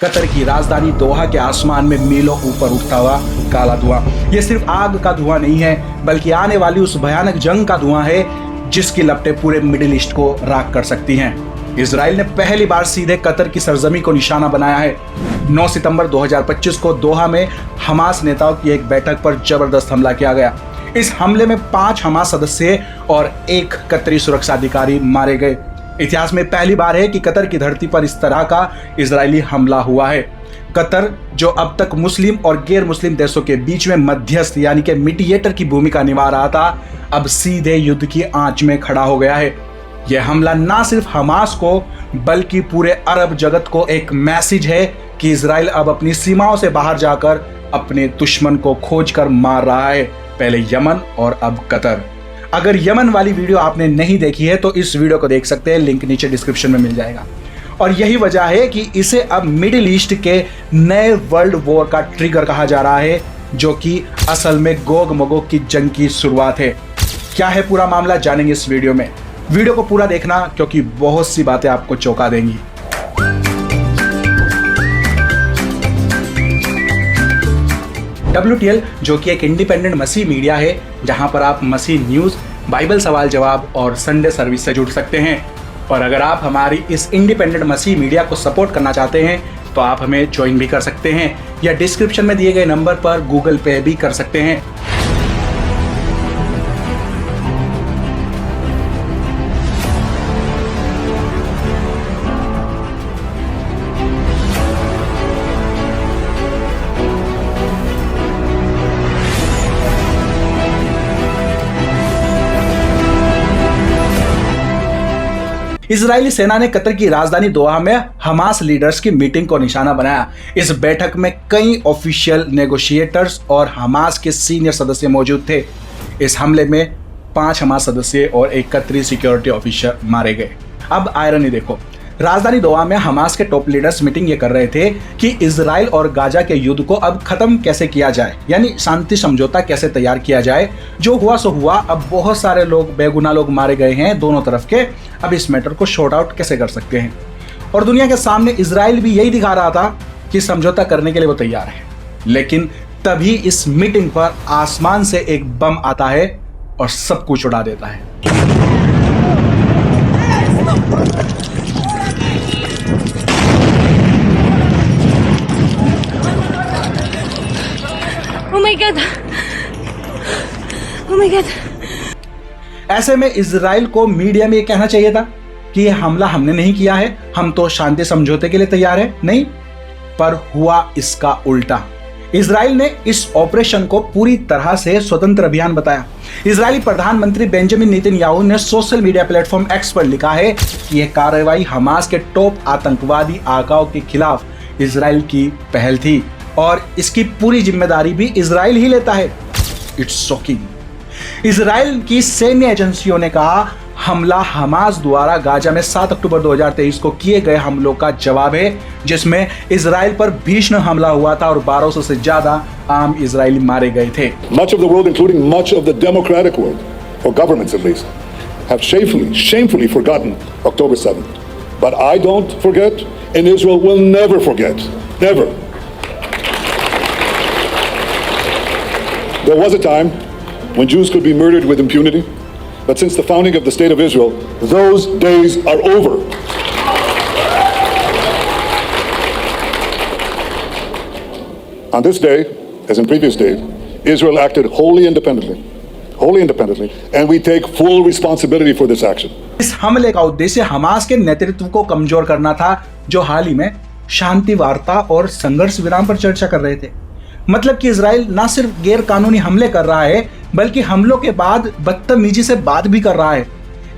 Qatar की राजधानी दोहा के आसमान में मीलों ऊपर उठता हुआ काला धुआं। यह सिर्फ आग का धुआं नहीं है, बल्कि आने वाली उस भयानक जंग का धुआं है जिसकी लपटें पूरे मिडिल ईस्ट को राख कर सकती हैं। इजराइल ने पहली बार सीधे कतर की सरजमी को निशाना बनाया है। 9 सितंबर 2025 को दोहा में हमास नेताओं की एक बैठक पर जबरदस्त हमला किया गया। इस हमले में 5 हमास सदस्य और 1 कतरी सुरक्षा अधिकारी मारे गए। इतिहास में पहली बार है कि कतर की धरती पर इस तरह का इजरायली हमला हुआ है। कतर, जो अब तक मुस्लिम और गैर मुस्लिम देशों के बीच में मध्यस्थ यानी कि मीडिएटर की भूमिका निभा रहा था, अब सीधे युद्ध की आंच में खड़ा हो गया है। यह हमला ना सिर्फ हमास को बल्कि पूरे अरब जगत को एक मैसेज है कि इजराइल अब अपनी सीमाओं से बाहर जाकर अपने दुश्मन को खोज कर मार रहा है, पहले यमन और अब कतर। अगर यमन वाली वीडियो आपने नहीं देखी है तो इस वीडियो को देख सकते हैं, लिंक नीचे डिस्क्रिप्शन में मिल जाएगा। और यही वजह है कि इसे अब मिडिल ईस्ट के नए वर्ल्ड वॉर का ट्रिगर कहा जा रहा है, जो कि असल में गोग मगोग की जंग की शुरुआत है। क्या है पूरा मामला, जानेंगे इस वीडियो में। वीडियो को पूरा देखना क्योंकि बहुत सी बातें आपको चौंका देंगी। WTL जो कि एक इंडिपेंडेंट मसीह मीडिया है, जहां पर आप मसीह न्यूज़, बाइबल सवाल जवाब और संडे सर्विस से जुड़ सकते हैं। और अगर आप हमारी इस इंडिपेंडेंट मसीह मीडिया को सपोर्ट करना चाहते हैं तो आप हमें ज्वाइन भी कर सकते हैं या डिस्क्रिप्शन में दिए गए नंबर पर गूगल पे भी कर सकते हैं। इजरायली सेना ने कतर की राजधानी दोहा में हमास लीडर्स की मीटिंग को निशाना बनाया। इस बैठक में कई ऑफिशियल नेगोशिएटर्स और हमास के सीनियर सदस्य मौजूद थे। इस हमले में 5 हमास सदस्य और 1 कतरी सिक्योरिटी ऑफिसर मारे गए। अब आयरनी देखो, राजधानी दोहा में हमास के टॉप लीडर्स मीटिंग ये कर रहे थे कि इजराइल और गाजा के युद्ध को अब खत्म कैसे किया जाए, यानी शांति समझौता कैसे तैयार किया जाए। जो हुआ सो हुआ, अब बहुत सारे लोग, बेगुनाह लोग मारे गए हैं दोनों तरफ के। अब इस मैटर को शॉर्ट आउट कैसे कर सकते हैं। और दुनिया के सामने इजराइल भी यही दिखा रहा था कि समझौता करने के लिए वो तैयार है। लेकिन तभी इस मीटिंग पर आसमान से एक बम आता है और सब कुछ उड़ा देता है। Oh my God! Oh my God! ऐसे में इजराइल को मीडिया में ये कहना चाहिए था कि यह हमला हमने नहीं किया है, हम तो शांति समझौते के लिए तैयार है। नहीं, पर हुआ इसका उल्टा। इजराइल ने इस ऑपरेशन को पूरी तरह से स्वतंत्र अभियान बताया। इजरायली प्रधानमंत्री बेंजामिन नेतन्याहू ने सोशल मीडिया प्लेटफॉर्म एक्स पर लिखा है कि यह कार्रवाई हमास के टॉप आतंकवादी आकाओं के खिलाफ इजराइल की पहल थी और इसकी पूरी जिम्मेदारी भी इजराइल ही लेता है। It's shocking. इजराइल की सैन्य एजेंसियों ने कहा हमला हमास द्वारा गाजा में 7 अक्टूबर 2023 को किए गए हमलों का जवाब है, जिसमें इजराइल पर भीषण हमला हुआ था और 1200 से ज्यादा आम इजरायली मारे गए थे। Much of the world, including much of the democratic world, or governments at least, have shamefully forgotten October 7th. But I don't forget, and Israel will never forget. Never. There was a time when Jews could be murdered with impunity, but since the founding of the State of Israel, those days are over. On this day, as in previous days, Israel acted wholly independently, and we take full responsibility for this action. इस हमले का उद्देश्य Hamas के नेतृत्व को कमजोर करना था, जो हाल ही में शांति वार्ता और संघर्ष विराम पर चर्चा कर रहे थे। मतलब कि इजराइल न सिर्फ गैर कानूनी हमले कर रहा है, बल्कि हमलों के बाद बदतमीजी से बात भी कर रहा है।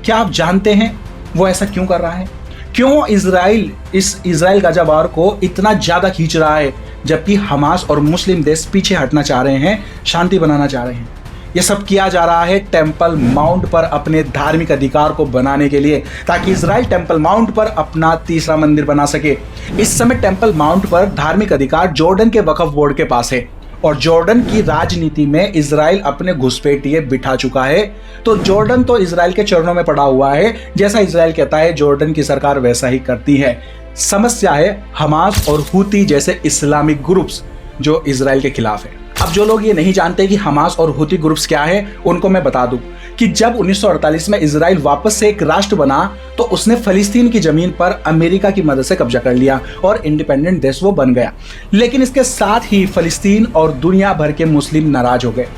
क्या आप जानते हैं वो ऐसा क्यों कर रहा है? क्यों इजराइल इस इजराइल गाजा वार को इतना ज्यादा खींच रहा है, जबकि हमास और मुस्लिम देश पीछे हटना चाह रहे हैं, शांति बनाना चाह रहे हैं? यह सब किया जा रहा है टेम्पल माउंट पर अपने धार्मिक अधिकार को बनाने के लिए, ताकि इजराइल टेम्पल माउंट पर अपना तीसरा मंदिर बना सके। इस समय टेम्पल माउंट पर धार्मिक अधिकार जॉर्डन के वक्फ बोर्ड के पास है और जॉर्डन की राजनीति में इजराइल अपने घुसपैठिए बिठा चुका है। तो जॉर्डन तो इजराइल के चरणों में पड़ा हुआ है, जैसा इजराइल कहता है जॉर्डन की सरकार वैसा ही करती है। समस्या है हमास और हूती जैसे इस्लामिक ग्रुप्स जो इजराइल के खिलाफ है। अब जो लोग ये नहीं जानते कि हमास और हूती ग्रुप्स क्या है, उनको मैं बता दूं कि जब 1948 में इजराइल वापस से एक राष्ट्र बना तो उसने फलस्तीन की जमीन पर अमेरिका की मदद से कब्जा कर लिया और इंडिपेंडेंट देश वो बन गया। लेकिन इसके साथ ही फलस्तीन और दुनिया भर के मुस्लिम नाराज हो गए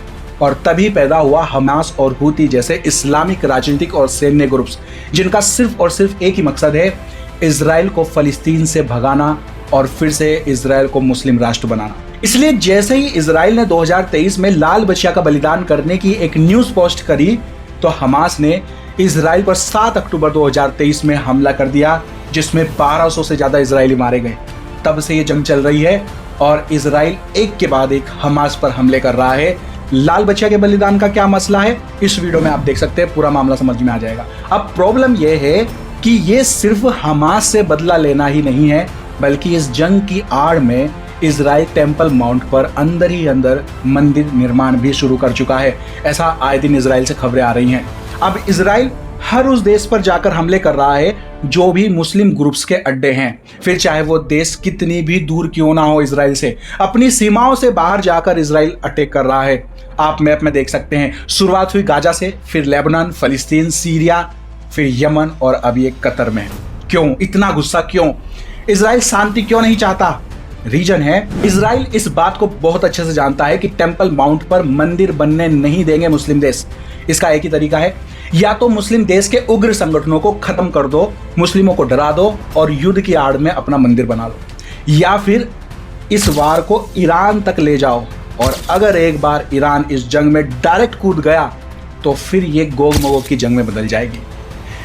और तभी पैदा हुआ हमास और हूती जैसे इस्लामिक राजनीतिक और सैन्य ग्रुप्स, जिनका सिर्फ और सिर्फ एक ही मकसद है, इजराइल को फलस्तीन से भगाना और फिर से इजराइल को मुस्लिम राष्ट्र बनाना। इसलिए जैसे ही इजराइल ने 2023 में लाल बच्चिया का बलिदान करने की एक न्यूज पोस्ट करी तो हमास ने इजराइल पर 7 अक्टूबर 2023 में हमला कर दिया, जिसमें 1200 से ज्यादा इजरायली मारे गए। तब से ये जंग चल रही है और इजराइल एक के बाद एक हमास पर हमले कर रहा है। लाल बच्चिया के बलिदान का क्या मसला है, इस वीडियो में आप देख सकते हैं, पूरा मामला समझ में आ जाएगा। अब प्रॉब्लम यह है कि ये सिर्फ हमास से बदला लेना ही नहीं है, बल्कि इस जंग की आड़ में इजराइल टेम्पल माउंट पर अंदर ही अंदर मंदिर निर्माण भी शुरू कर चुका है। ऐसा आए दिन इजराइल से खबरें आ रही हैं। अब इजराइल हर उस देश पर जाकर हमले कर रहा है जो भी मुस्लिम ग्रुप्स के अड्डे हैं, फिर चाहे वो देश कितनी भी दूर क्यों ना हो इजराइल से। अपनी सीमाओं से बाहर जाकर इजराइल अटैक कर रहा है। आप मैप में देख सकते हैं, शुरुआत हुई गाजा से, फिर लेबनान, फलस्तीन, सीरिया, फिर यमन और अब ये कतर में। क्यों इतना गुस्सा, क्यों इजराइल शांति क्यों नहीं चाहता? रीजन है, इजराइल इस बात को बहुत अच्छे से जानता है कि टेम्पल माउंट पर मंदिर बनने नहीं देंगे मुस्लिम देश। इसका एक ही तरीका है, या तो मुस्लिम देश के उग्र संगठनों को खत्म कर दो, मुस्लिमों को डरा दो और युद्ध की आड़ में अपना मंदिर बना लो, या फिर इस वार को ईरान तक ले जाओ। और अगर एक बार ईरान इस जंग में डायरेक्ट कूद गया तो फिर ये गोग मगोग की जंग में बदल जाएगी।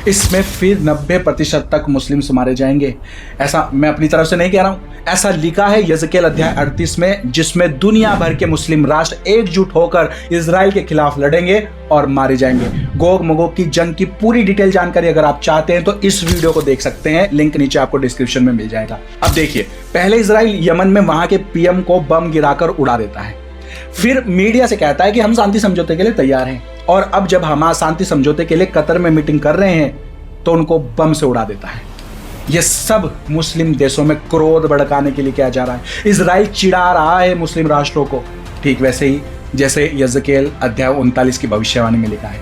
इसमें फिर 90% तक मुस्लिम्स मारे जाएंगे। ऐसा मैं अपनी तरफ से नहीं कह रहा हूं, ऐसा लिखा है यज़केल अध्याय 38 में, जिसमें दुनिया भर के मुस्लिम राष्ट्र एकजुट होकर इजराइल के खिलाफ लड़ेंगे और मारे जाएंगे। गोग मगोग की जंग की पूरी डिटेल जानकारी अगर आप चाहते हैं तो इस वीडियो को देख सकते हैं, लिंक नीचे आपको डिस्क्रिप्शन में मिल जाएगा। अब देखिए, पहले इजराइल यमन में वहां के पीएम को बम गिराकर उड़ा देता है, फिर मीडिया से कहता है कि हम शांति समझौते के लिए तैयार हैं, और अब जब हमास शांति समझौते के लिए कतर में मीटिंग कर रहे हैं तो उनको बम से उड़ा देता है। यह सब मुस्लिम देशों में क्रोध भड़काने के लिए किया जा रहा है। इजराइल चिढ़ा रहा है मुस्लिम राष्ट्रों को, ठीक वैसे ही जैसे यज़केल अध्याय 39 की भविष्यवाणी में लिखा है।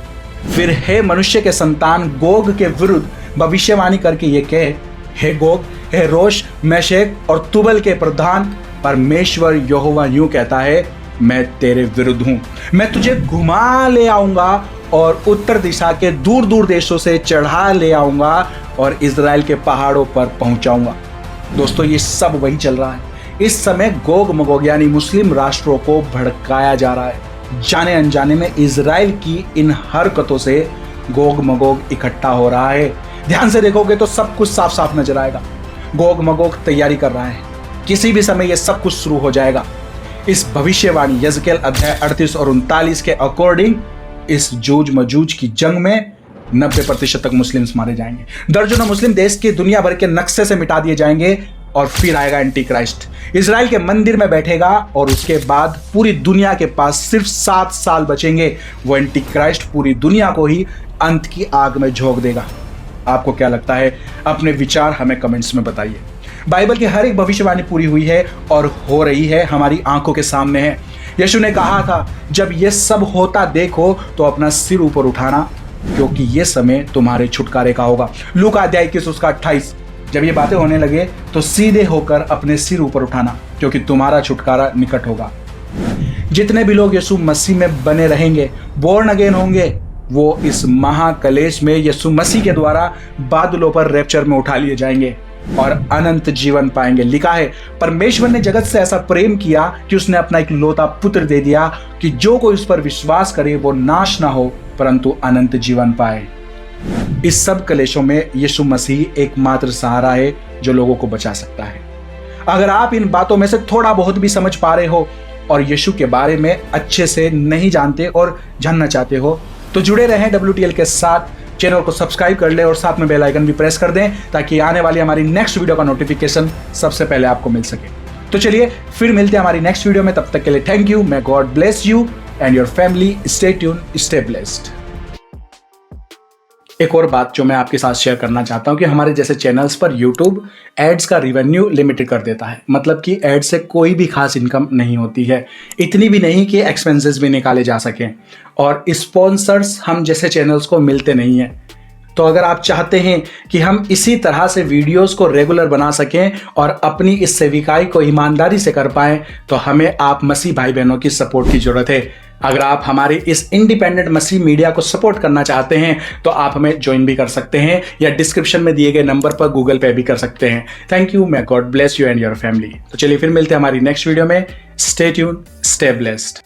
फिर हे मनुष्य के संतान, गोग के विरुद्ध भविष्यवाणी करके ये कहे, हे गोग, हे रोश, मेशेक और तुबल के प्रधान, परमेश्वर यहोवा यूं कहता है, मैं तेरे विरुद्ध हूं। मैं तुझे घुमा ले आऊंगा और उत्तर दिशा के दूर दूर देशों से चढ़ा ले आऊंगा और इजराइल के पहाड़ों पर पहुंचाऊंगा। दोस्तों, ये सब वही चल रहा है। इस समय गोग मगोग यानी मुस्लिम राष्ट्रों को भड़काया जा रहा है। जाने अनजाने में इजराइल की इन हरकतों से गोग मगोग इकट्ठा हो रहा है। ध्यान से देखोगे तो सब कुछ साफ साफ नजर आएगा। गोग मगोग तैयारी कर रहा है, किसी भी समय यह सब कुछ शुरू हो जाएगा। इस भविष्यवाणी यज़केल अध्याय 38 और 39 के अकॉर्डिंग इस जूझ मजूझ की जंग में 90% तक मुस्लिम्स मारे जाएंगे। दर्जनों मुस्लिम देश के दुनिया भर के नक्शे से मिटा दिए जाएंगे और फिर आएगा एंटी क्राइस्ट, इजराइल के मंदिर में बैठेगा और उसके बाद पूरी दुनिया के पास सिर्फ 7 साल बचेंगे। वो एंटी क्राइस्ट पूरी दुनिया को ही अंत की आग में झोंक देगा। आपको क्या लगता है? अपने विचार हमें कमेंट्स में बताइए। बाइबल की हर एक भविष्यवाणी पूरी हुई है और हो रही है, हमारी आंखों के सामने है। यीशु ने कहा था, जब ये सब होता देखो तो अपना सिर ऊपर उठाना, क्योंकि ये समय तुम्हारे छुटकारे का होगा। लूका अध्याय 21 उसका 28। जब ये बातें होने लगे तो सीधे होकर अपने सिर ऊपर उठाना, क्योंकि तुम्हारा छुटकारा निकट होगा। जितने भी लोग यीशु मसीह में बने रहेंगे, बोर्न अगेन होंगे, वो इस महाकलेश में यीशु मसीह के द्वारा बादलों पर रैप्चर में उठा लिए जाएंगे और अनंत जीवन पाएंगे। लिखा है, परमेश्वर ने जगत से ऐसा प्रेम किया कि उसने अपना एक लौता पुत्र दे दिया कि जो कोई उस पर विश्वास करे वो नाश ना हो परंतु अनंत जीवन पाए। इस सब कलेशों में यीशु मसीह एकमात्र सहारा है जो लोगों को बचा सकता है। अगर आप इन बातों में से थोड़ा बहुत भी समझ पा रहे हो और यीशु के बारे में अच्छे से नहीं जानते और जानना चाहते हो तो जुड़े रहें WTL के साथ। चैनल को सब्सक्राइब कर ले और साथ में बेल आइकन भी प्रेस कर दें ताकि आने वाली हमारी नेक्स्ट वीडियो का नोटिफिकेशन सबसे पहले आपको मिल सके। तो चलिए फिर मिलते हैं हमारी नेक्स्ट वीडियो में, तब तक के लिए thank you, may God bless you and your family, stay tune, stay blessed. एक और बात जो मैं आपके साथ शेयर करना चाहता हूं कि हमारे जैसे चैनल्स पर YouTube एड्स का रिवेन्यू लिमिटेड कर देता है, मतलब कि एड से कोई भी खास इनकम नहीं होती है, इतनी भी नहीं कि एक्सपेंसेस भी निकाले जा सकें, और स्पॉन्सर्स हम जैसे चैनल्स को मिलते नहीं हैं। तो अगर आप चाहते हैं कि हम इसी तरह से वीडियोस को रेगुलर बना सकें और अपनी इस सेविकाई को ईमानदारी से कर पाएं, तो हमें आप मसीह भाई बहनों की सपोर्ट की जरूरत है। अगर आप हमारे इस इंडिपेंडेंट मसीह मीडिया को सपोर्ट करना चाहते हैं तो आप हमें ज्वाइन भी कर सकते हैं, या डिस्क्रिप्शन में दिए गए नंबर पर गूगल पे भी कर सकते हैं। Thank you, may God bless you and your family. तो चलिए फिर मिलते हैं हमारी नेक्स्ट वीडियो में। Stay tune, stay blessed.